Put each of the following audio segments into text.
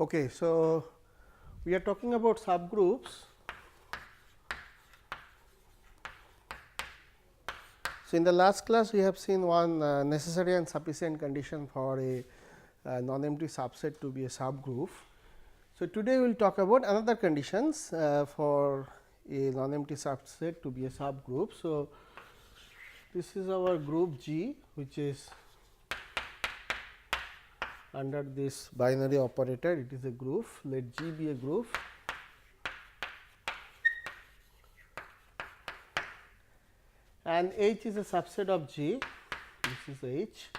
Okay, so we are talking about subgroups. So, in the last class we have seen one necessary and sufficient condition for a non-empty subset to be a subgroup. So, today we will talk about another conditions for a non-empty subset to be a subgroup. So, this is our group G, which is under this binary operator, it is a group. Let G be a group. And H is a subset of G, this is H,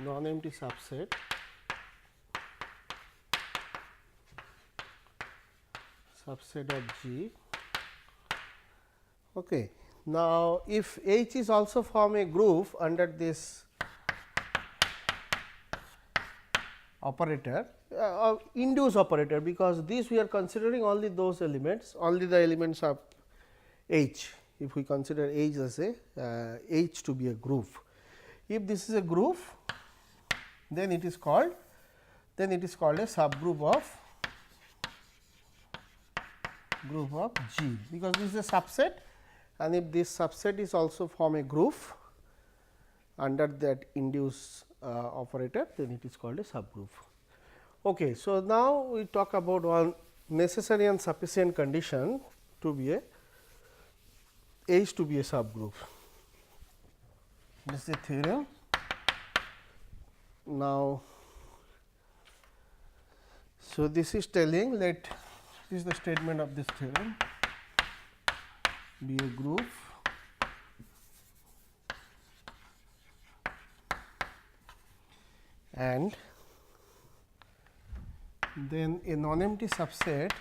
non-empty subset, subset of G. Okay. Now, if H is also form a group under this operator, induce operator, because this we are considering only those elements, only the elements of H, if we consider H as a H to be a group. If this is a group, then it is called a subgroup of G, because this is a subset, and if this subset is also form a group under that induce operator, then it is called a subgroup. Okay, so, now we talk about one necessary and sufficient condition to be a H to be a subgroup. This is a theorem. Now, so this is telling, let this is the statement of this theorem, be a group and then a non-empty subset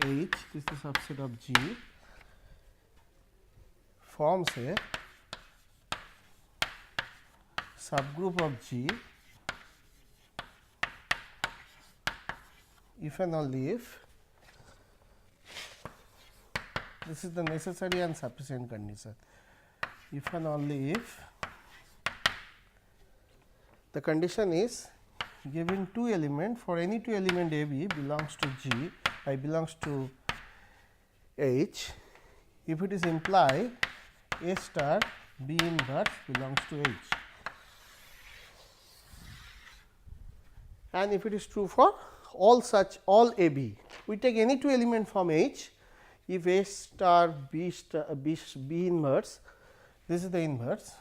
H, this is the subset of G, forms a subgroup of G if and only if, this is the necessary and sufficient condition, if and only if the condition is given two element, for any two element A B belongs to G, I belongs to H, if it is imply A star B inverse belongs to H, and if it is true for all A B, we take any two element from H, if A star B inverse, this is the inverse.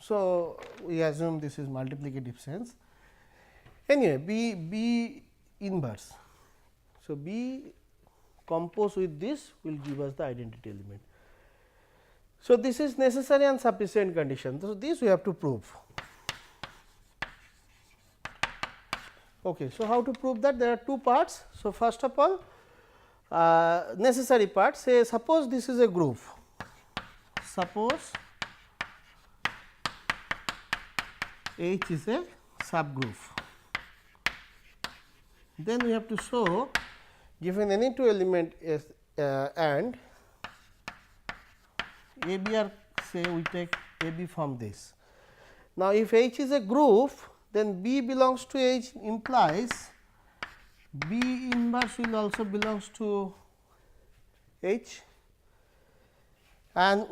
So, we assume this is multiplicative sense. Anyway, B inverse. So, B composed with this will give us the identity element. So, this is necessary and sufficient condition. So, this we have to prove. Okay, so, how to prove that? There are two parts. So, first of all, necessary part, say suppose this is a group, suppose H is a subgroup, then we have to show given any two element is and A B are, say we take A B from this. Now, if H is a group, then B belongs to H implies B inverse will also belongs to H and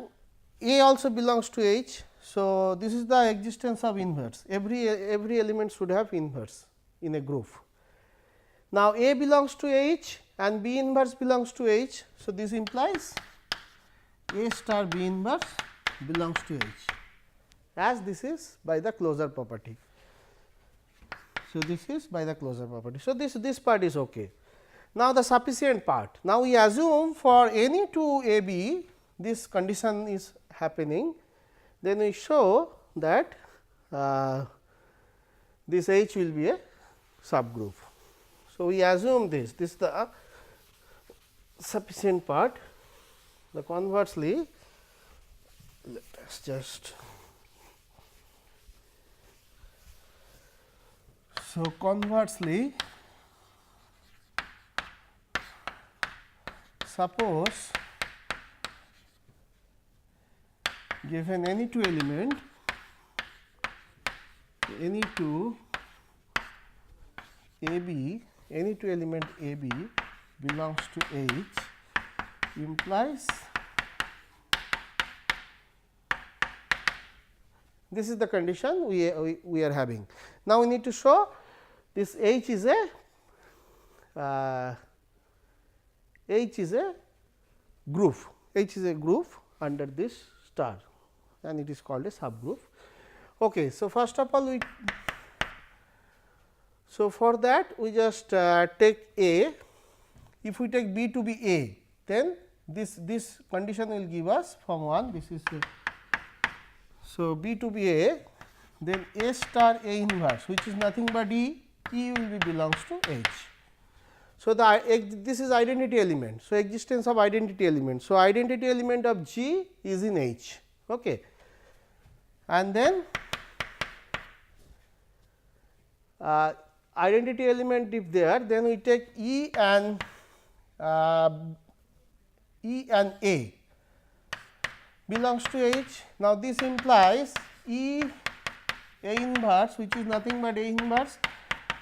A also belongs to H. So, this is the existence of inverse, every element should have inverse in a group. Now, A belongs to H and B inverse belongs to H. So, this implies A star B inverse belongs to H, as this is by the closure property. So, this is by the closure property. So, this part is okay. Now, the sufficient part. Now, we assume for any two A B this condition is happening, then we show that this H will be a subgroup. So, we assume this is the sufficient part. The conversely, let us just so conversely, suppose given any two element, any two AB, any two element AB belongs to H implies this is the condition we are having. Now, we need to show this H is a groove. H is a groove under this star and it is called a subgroove. Okay. So, first of all for that we just take A. If we take B to be A, then this condition will give us from 1, this is a. So, B to be A, then A star A inverse, which is nothing but E will be belongs to H. So, this is identity element. So, existence of identity element. So, identity element of G is in H. Okay. And then identity element if there, then we take E and A belongs to H. Now, this implies E A inverse, which is nothing but A inverse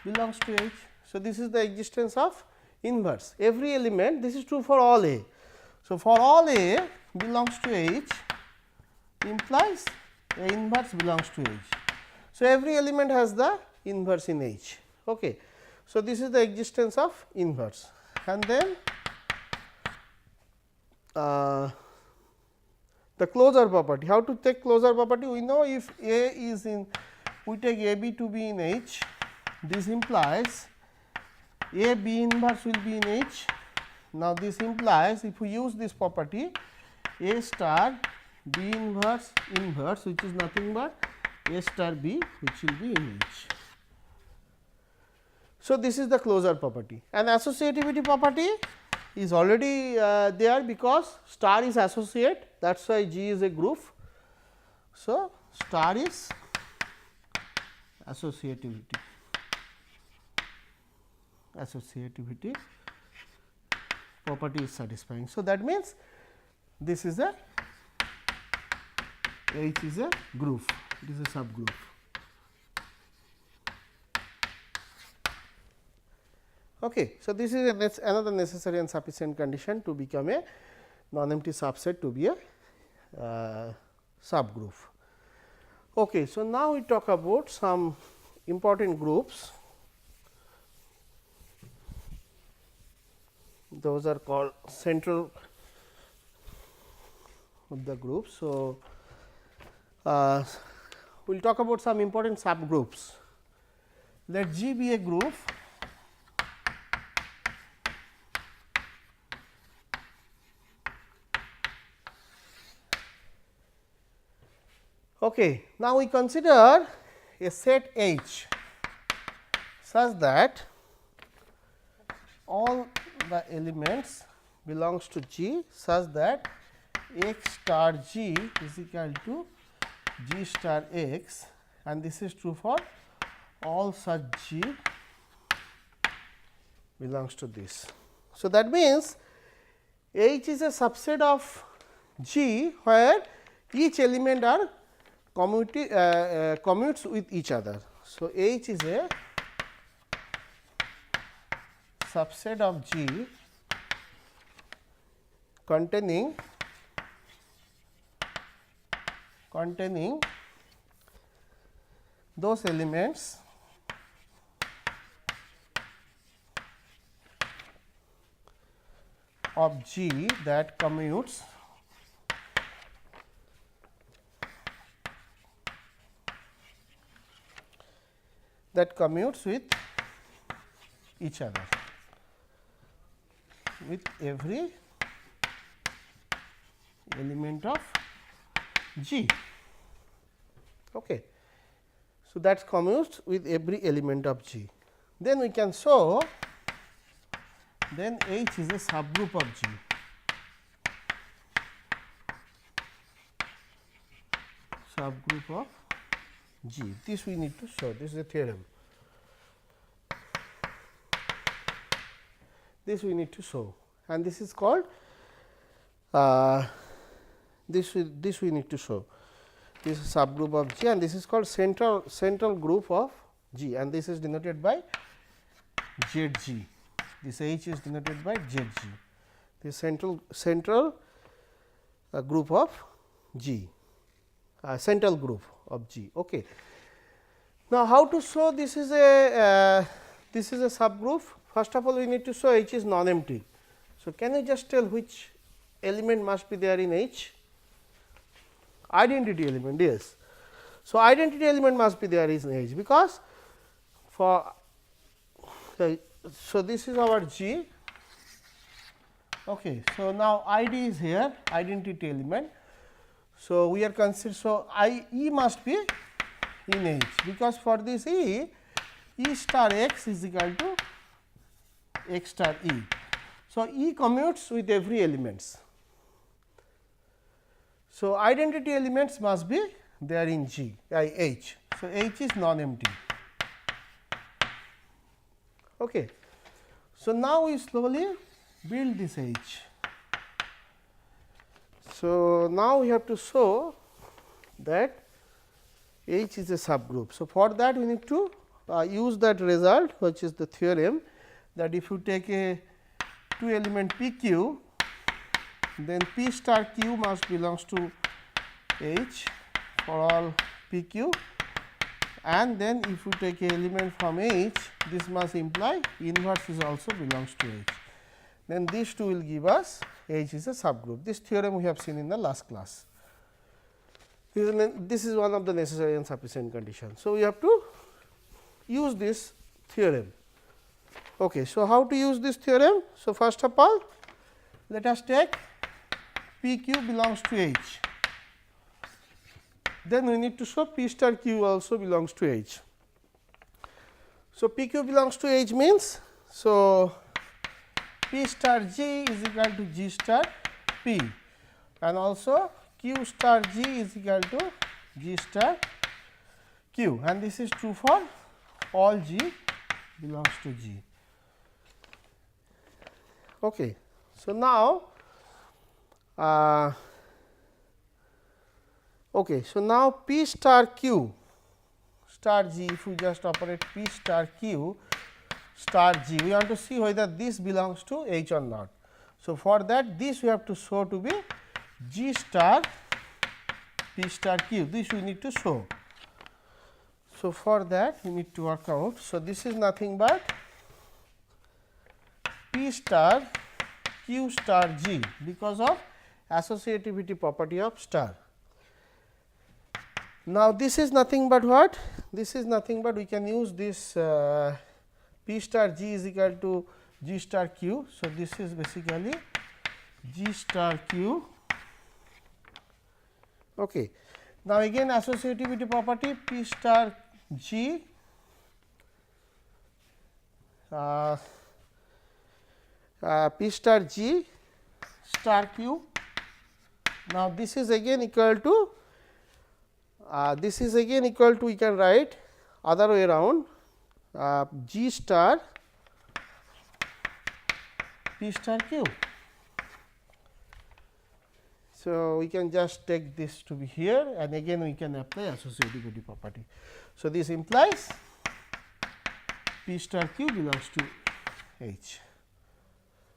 belongs to H. So, this is the existence of inverse. Every element, this is true for all A. So, for all A belongs to H implies A inverse belongs to H. So, every element has the inverse in H. Okay. So, this is the existence of inverse, and then the closure property. How to take closure property? We know if A is in, we take A B to be in H, this implies A B inverse will be in H. Now, this implies if we use this property A star B inverse which is nothing but A star B which will be in H. So, this is the closure property, and associativity property is already there because star is associate, that is why G is a groove. So, star is associativity property is satisfying. So, that means this is a H is a groove, it is a subgroove. Okay. So, this is another necessary and sufficient condition to become a non-empty subset to be a subgroove. Okay. So, now we talk about some important groups. Those are called central of the groups. So, we will talk about some important subgroups. Let G be a group. Okay. Now, we consider a set H such that all the elements belongs to G such that X star G is equal to G star X, and this is true for all such G belongs to this. So, that means H is a subset of G where each element are commutes with each other. So, H is a subset of G containing those elements of G that commutes with each other, with every element of G. Okay. So, that commutes with every element of G. Then we can show then H is a subgroup of G. Subgroup of G. This we need to show. This is a theorem. This we need to show, and this is called this we need to show. This is subgroup of G, and this is called central group of G, and this is denoted by ZG. This H is denoted by ZG. This central group of G, central group of G. Okay. Now, how to show this is a subgroup? First of all, we need to show H is non-empty. So, can you just tell which element must be there in H? Identity element, yes. So, identity element must be there in H, because for so this is our G. Okay. So, now ID is here, identity element. So, we are considered, so E must be in H, because for this E star x is equal to x star E. So, E commutes with every elements. So, identity elements must be there in H. So, H is non-empty. Okay. So, now we slowly build this H. So, now we have to show that H is a subgroup. So, for that we need to use that result, which is the theorem that if you take a 2 element P q, then P star q must belongs to H for all P q, and then if you take a element from H, this must imply inverse is also belongs to H. Then these two will give us H is a subgroup. This theorem we have seen in the last class. This is one of the necessary and sufficient conditions. So, we have to use this theorem. Okay. So, how to use this theorem? So, first of all, let us take P q belongs to H. Then we need to show P star q also belongs to H. So, P q belongs to H means, so P star G is equal to G star P, and also Q star G is equal to G star Q, and this is true for all G belongs to G. Okay. So, now okay. So, now P star Q star G, if we just operate P star Q star G, we want to see whether this belongs to H or not. So, for that this we have to show to be G star P star Q, this we need to show. So, for that we need to work out. So, this is nothing but P star Q star G, because of associativity property of star. Now, this is nothing but what? This is nothing but we can use this P star G is equal to G star Q. So, this is basically G star Q. Okay. Now, again associativity property P star G P star G star Q. Now, this is again equal to we can write other way around G star P star Q. So, we can just take this to be here, and again we can apply associativity property. So, this implies P star Q belongs to H.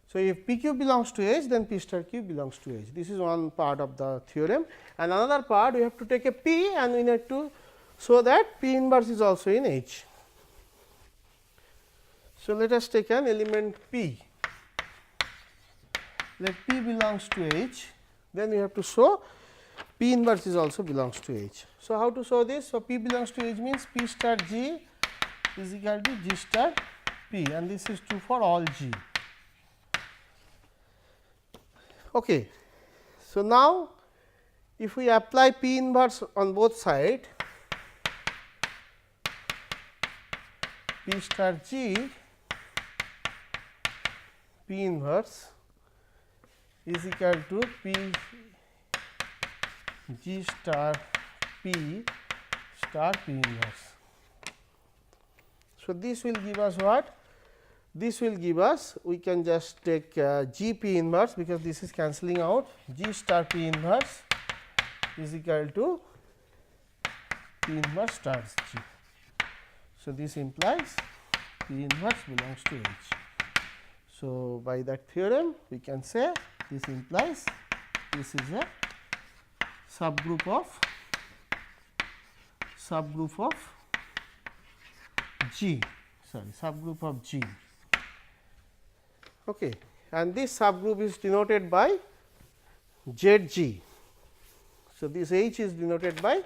So, if P q belongs to H, then P star Q belongs to H. This is one part of the theorem, and another part we have to take a P and we need to show that P inverse is also in H. So, let us take an element P. Let P belongs to H, then we have to show P inverse is also belongs to H. So, how to show this? So, P belongs to H means P star G is equal to G star P, and this is true for all G. Okay. So, now if we apply P inverse on both sides, P star G P inverse is equal to P G star P star P inverse. So, this will give us what? This will give us, we can just take G P inverse, because this is cancelling out, G star P inverse is equal to P inverse stars G. So, this implies P inverse belongs to H. So, by that theorem we can say this implies this is a subgroup of G, subgroup of G. Okay. And this subgroup is denoted by ZG. So, this H is denoted by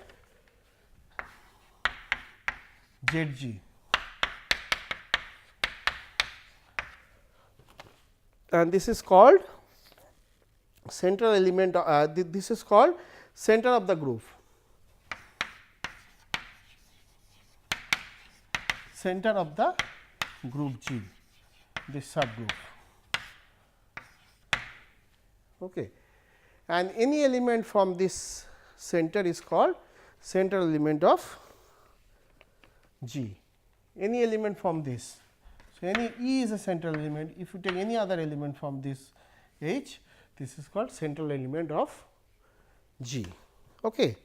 ZG. And this is called central element, this is called center of the groove. Center of the group G, this subgroup. Okay. And any element from this center is called central element of G. Any element from this. So, any E is a central element. If you take any other element from this H, this is called central element of G. Okay.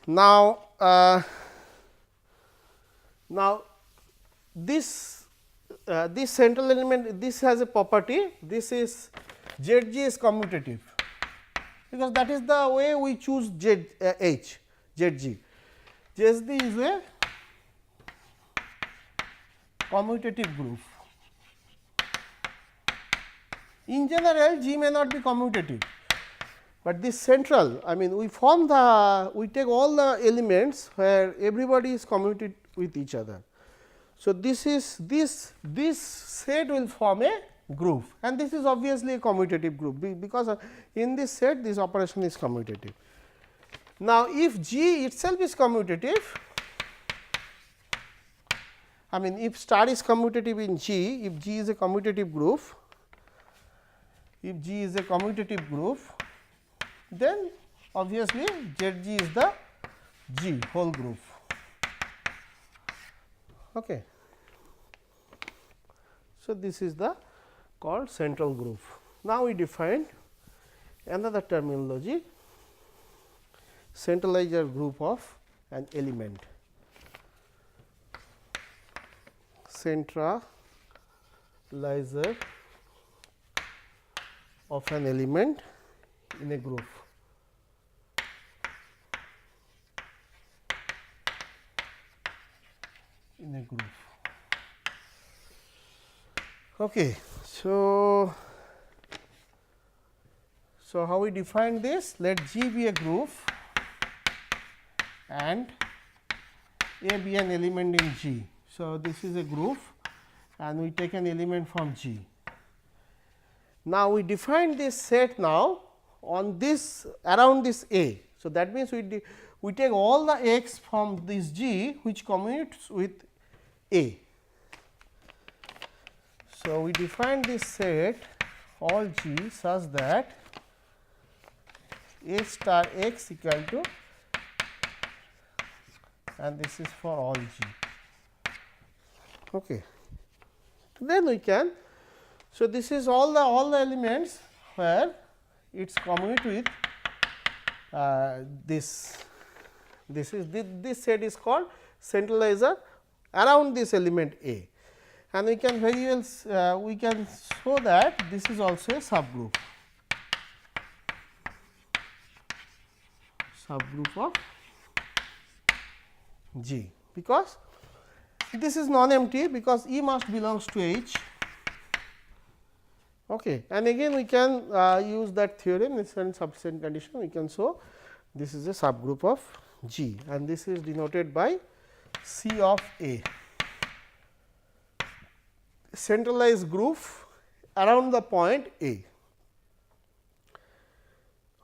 Now, this central element, this has a property, this is ZG is commutative, because that is the way we choose H, ZG. ZG is a commutative groove. In general, G may not be commutative, but this central, I mean, we form the, we take all the elements where everybody is commuted with each other. So, this is this set will form a groove, and this is obviously a commutative groove, because in this set this operation is commutative. Now, if G itself is commutative, I mean, if star is commutative in G, if G is a commutative groove, then obviously ZG is the G whole groove. Okay. So, this is the called central groove. Now, we define another terminology, centralizer group of an element. Centralizer of an element in a groove. Okay. So, how we define this? Let G be a groove and A be an element in G. So, this is a groove and we take an element from G. Now, we define this set now on this around this A. So, that means we take all the x from this G which commutes with A. So, we define this set all G such that A star x equal to, and this is for all G. Okay. Then we can, so this is all the elements where it is commute with this set is called centralizer around this element A, and we can very well we can show that this is also a subgroup of G, because this is non-empty, because E must belongs to H. Okay. And again we can use that theorem in certain substitution condition, we can show this is a subgroup of G, and this is denoted by C of A, centralized groove around the point A.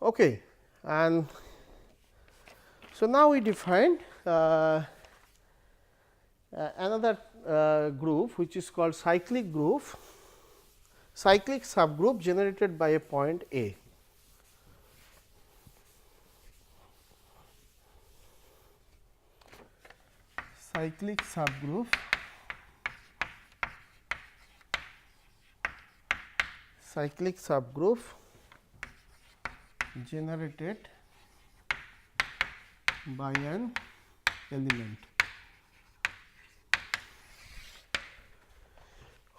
Okay. And so, now we define another groove which is called cyclic groove, cyclic subgroup generated by a point A. Cyclic subgroup generated by an element.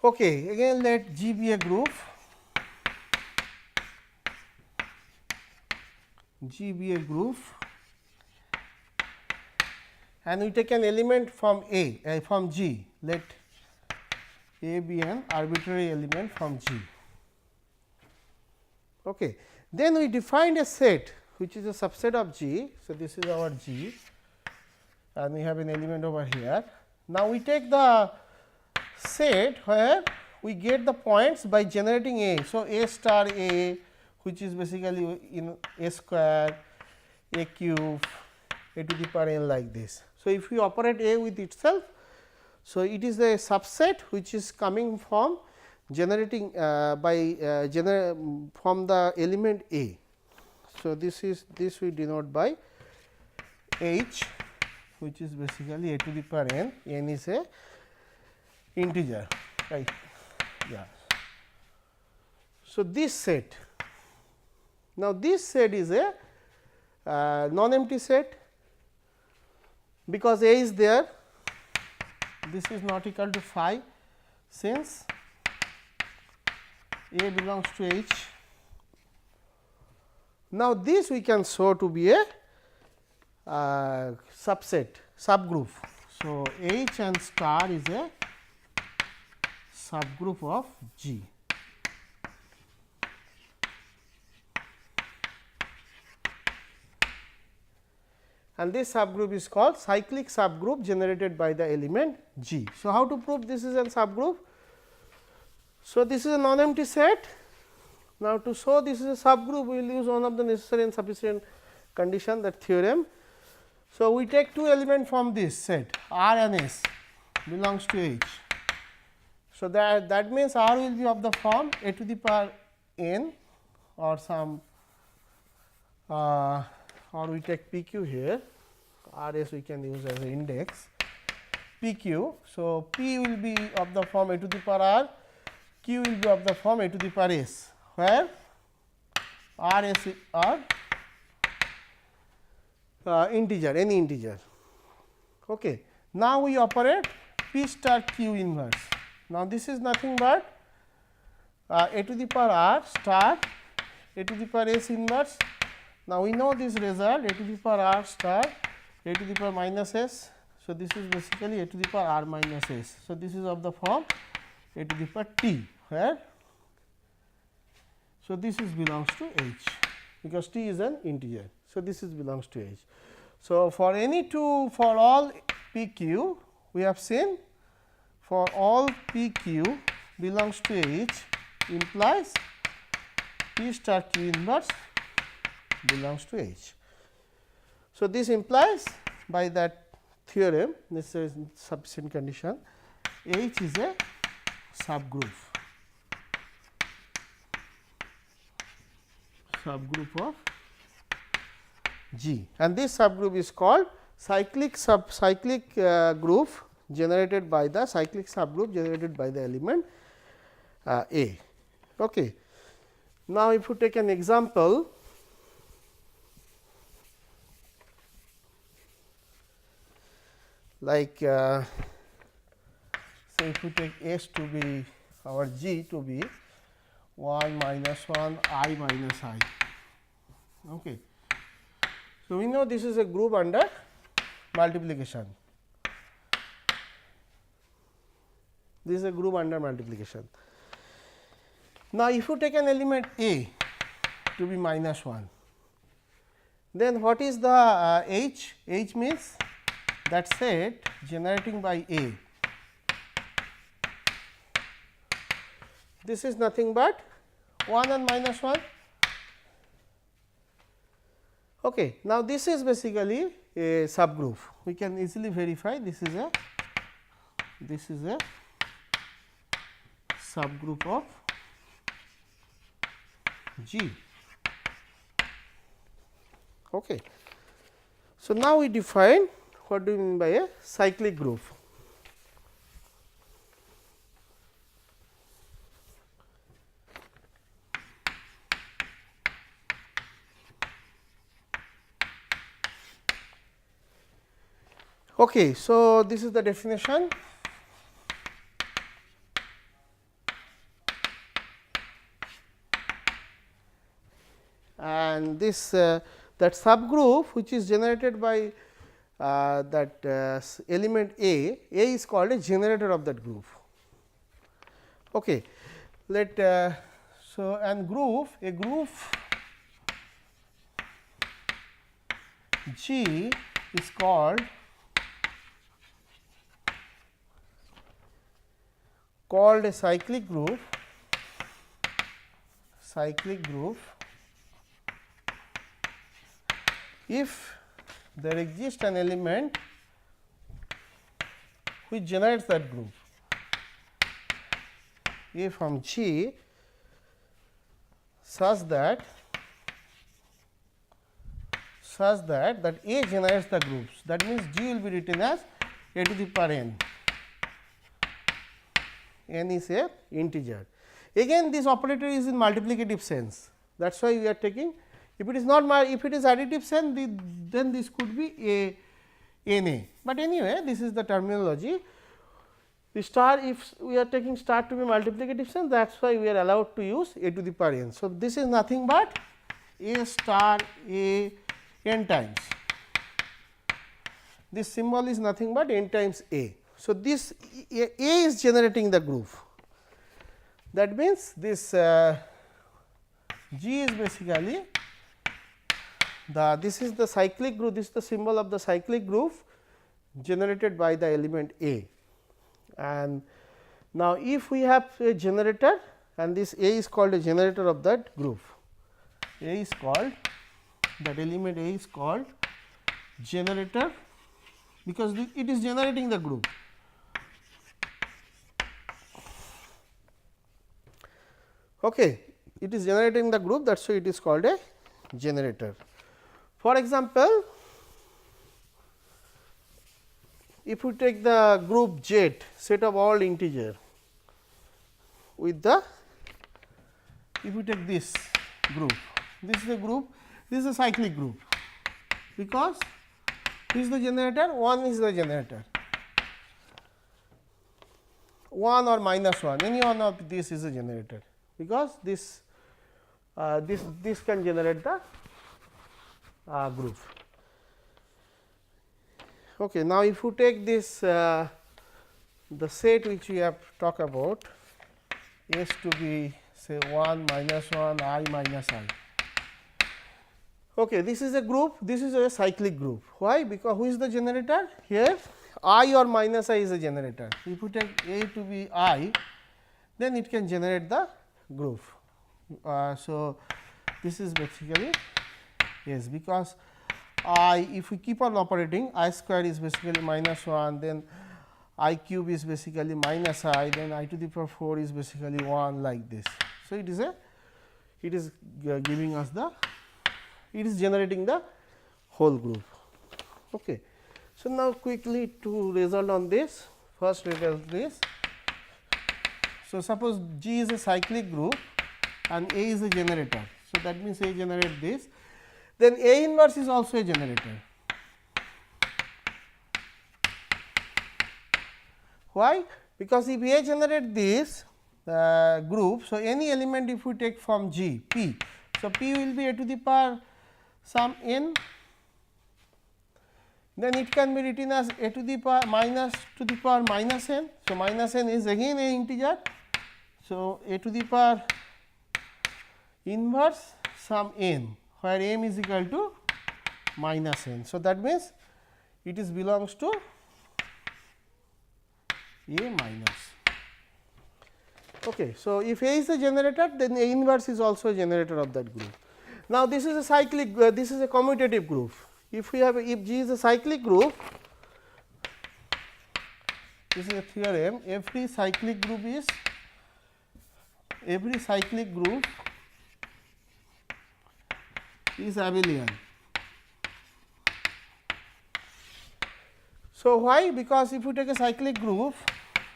Okay, again let G be a group, G be a group, and we take an element from from G. Let A be an arbitrary element from G. Okay. Then we defined a set which is a subset of G. So, this is our G and we have an element over here. Now, we take the set where we get the points by generating A. So, A star A, which is basically in A square, A cube, A to the power n like this. So, if we operate A with itself, so it is a subset which is coming from generating from the element A. So, this we denote by H, which is basically A to the power n, n is a integer, right. Yeah. So, this set, now this set is a non-empty set, because A is there, this is not equal to phi, since A belongs to H. Now, this we can show to be a subset, subgroup. So, H and star is a subgroup of G. And this subgroup is called cyclic subgroup generated by the element G. So, how to prove this is a subgroup? So, this is a non-empty set. Now, to show this is a subgroup, we will use one of the necessary and sufficient condition, that theorem. So, we take two elements from this set R and S belongs to H. So, that means R will be of the form A to the power n or some or we take P q here, R S we can use as an index P q. So, P will be of the form A to the power R, Q will be of the form A to the power S, where R S are integer, any integer. Okay. Now, we operate P star Q inverse. Now, this is nothing but A to the power R star A to the power S inverse. Now, we know this result A to the power R star A to the power minus S. So, this is basically A to the power R minus S. So, this is of the form A to the power T, where so this is belongs to H, because T is an integer. So, this is belongs to H. So, for all P q, we have seen for all P q belongs to H implies P star Q inverse belongs to H. So, this implies by that theorem, this is sufficient condition, H is a subgroup of G, and this subgroup is called cyclic group generated by the cyclic subgroup generated by the element A. Okay. Now, if you take an example, like say if you take S to be our G to be 1 minus 1 I minus I. Okay. So, we know this is a group under multiplication. This is a group under multiplication. Now, if you take an element A to be minus 1, then what is the H? H means that set generating by A. This is nothing but 1 and minus 1. Okay. Now, this is basically a subgroup. We can easily verify this is a subgroup of G. Okay. So, now we define what do we mean by a cyclic group. Okay, so this is the definition. And this that subgroup which is generated by that element A is called a generator of that group. Okay. Let so and group a group G is called a cyclic group if there exists an element which generates that group. A from G such that that A generates the groups, that means G will be written as a to the power n. N is a integer. Again this operator is in multiplicative sense, that is why we are taking. If it is not if it is additive sense, then this could be a n a, but anyway this is the terminology. The star, if we are taking star to be multiplicative sense, that is why we are allowed to use a to the power n. So, this is nothing but a star a n times. This symbol is nothing but n times a. So, this a is generating the group. That means, this G is basically this is the cyclic group, this is the symbol of the cyclic group generated by the element A. And now, if we have a generator and this A is called a generator of that group, A is called, that element A is called generator, because it is generating the group. Okay, it is generating the group, that is why it is called a generator. For example, if we take the group Z, set of all integer, with the, if we take this group, this is a group, this is a cyclic group, because this is the generator, 1 is the generator, 1 or minus 1, any one of this is a generator, because this this can generate the group. Okay, now, if you take this the set which we have talked about, S to be say 1 minus 1 I minus I. Okay, this is a group, this is a cyclic group. Why? Because who is the generator? Here I or minus I is a generator. If you take A to be I, then it can generate the group. So, this is basically yes, because I, if we keep on operating, I square is basically minus 1, then I cube is basically minus I, then I to the power 4 is basically 1, like this. So, it is giving us the, it is generating the whole group. Okay. So, now quickly to result on this, first result this. So, suppose G is a cyclic group and A is a generator. So, that means A generate this, then A inverse is also a generator. Why? Because if A generate this group, so any element if we take from G, P, so P will be a to the power some n, then it can be written as a to the power minus n. So, minus n is again a integer. So, a to the power inverse some n, where m is equal to minus n. So, that means it is belongs to A minus. Okay. So, if A is a generator, then A inverse is also a generator of that group. Now, this is a cyclic, this is a commutative group. If we have if G is a cyclic group, this is a theorem, every cyclic group is abelian. So, why? Because if you take a cyclic group,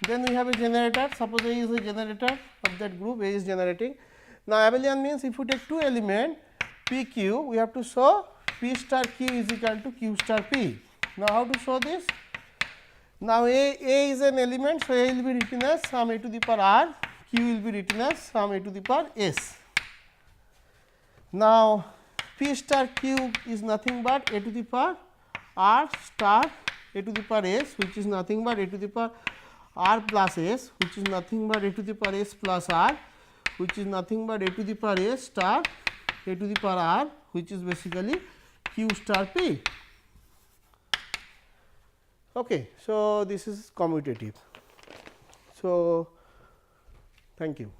then we have a generator, suppose A is a generator of that group, A is generating. Now, abelian means if you take two element P Q, we have to show P star Q is equal to Q star P. Now, how to show this? Now, A is an element, so A will be written as sum a to the power r, Q will be written as sum a to the power s. Now, P star Q is nothing but a to the power r star a to the power s, which is nothing but a to the power r plus s, which is nothing but a to the power s plus r, which is nothing but a to the power s star a to the power r, which is basically q star p. Okay, so this is commutative. So, thank you.